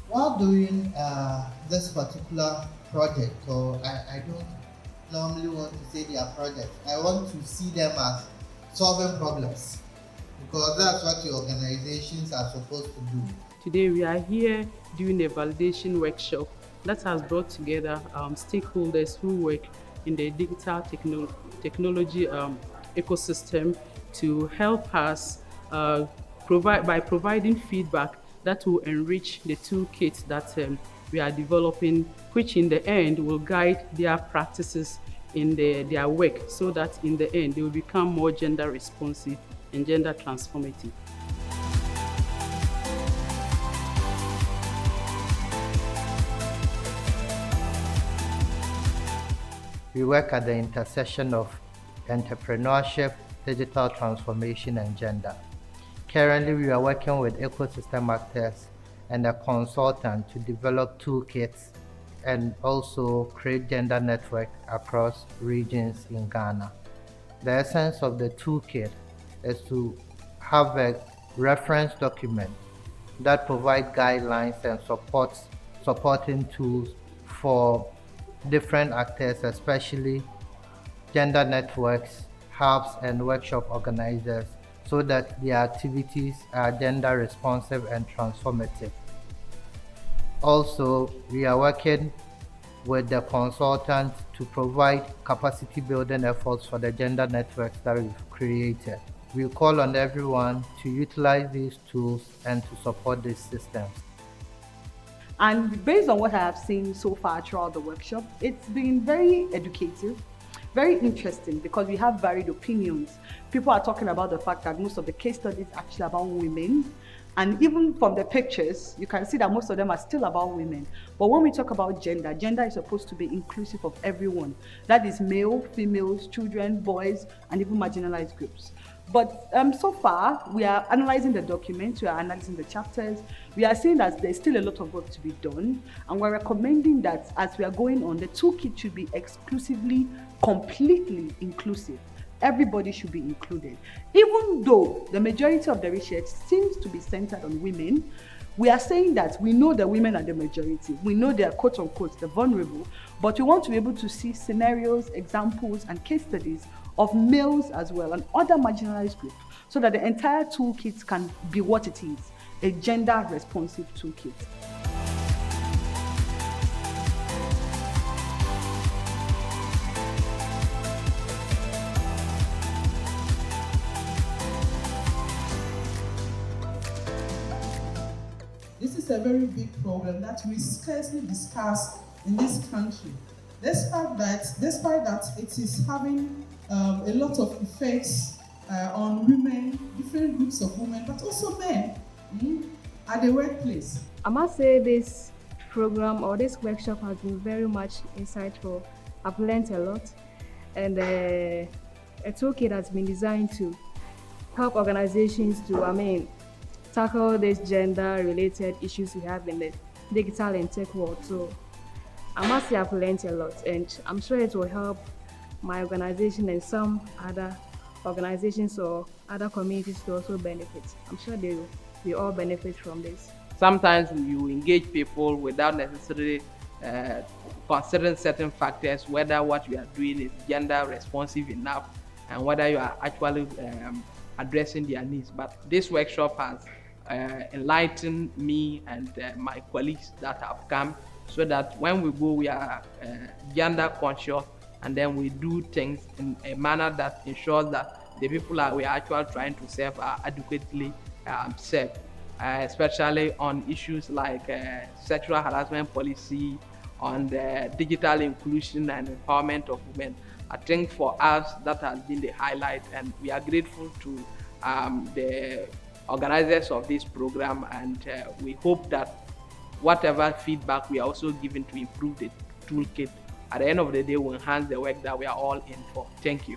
While doing this particular project, or I don't normally want to say their project, I want to see them as solving problems because that's what the organizations are supposed to do. Today, we are here doing a validation workshop that has brought together stakeholders who work in the technology ecosystem to help us providing feedback that will enrich the toolkit that we are developing, which in the end will guide their practices in their work so that in the end they will become more gender responsive and gender transformative. We work at the intersection of entrepreneurship, digital transformation, and gender. Currently, we are working with ecosystem actors and a consultant to develop toolkits and also create gender network across regions in Ghana. The essence of the toolkit is to have a reference document that provide guidelines and supporting tools for different actors, especially gender networks, hubs, and workshop organizers, so that their activities are gender responsive and transformative. Also, we are working with the consultant to provide capacity building efforts for the gender networks that we've created. We call on everyone to utilize these tools and to support these systems. And based on what I have seen so far throughout the workshop, it's been very educative, very interesting because we have varied opinions. People are talking about the fact that most of the case studies are actually about women. And even from the pictures, you can see that most of them are still about women. But when we talk about gender, gender is supposed to be inclusive of everyone. That is male, females, children, boys, and even marginalized groups. But so far, we are analyzing the document, we are analyzing the chapters. We are seeing that there's still a lot of work to be done. And we're recommending that as we are going on, the toolkit should be exclusively, completely inclusive. Everybody should be included. Even though the majority of the research seems to be centered on women, we are saying that we know the women are the majority. We know they are quote unquote the vulnerable, but we want to be able to see scenarios, examples, and case studies of males as well and other marginalized groups so that the entire toolkit can be what it is, a gender responsive toolkit. This is a very big problem that we scarcely discuss in this country. Despite that it is having a lot of effects on women, different groups of women, but also men at the workplace. I must say this program or this workshop has been very much insightful. I've learned a lot, and a toolkit has been designed to help organizations to, tackle these gender-related issues we have in the digital and tech world. So I must say I've learned a lot, and I'm sure it will help my organization and some other organizations or other communities to also benefit. I'm sure they all benefit from this. Sometimes you engage people without necessarily considering certain factors, whether what you are doing is gender responsive enough and whether you are actually addressing their needs. But this workshop has enlightened me and my colleagues that have come so that when we go, we are gender conscious, and then we do things in a manner that ensures that the people that we are actually trying to serve are adequately served, especially on issues like sexual harassment policy, on the digital inclusion and empowerment of women. I think for us that has been the highlight, and we are grateful to the organizers of this program, and we hope that whatever feedback we are also given to improve the toolkit, at the end of the day will enhance the work that we are all in for. Thank you.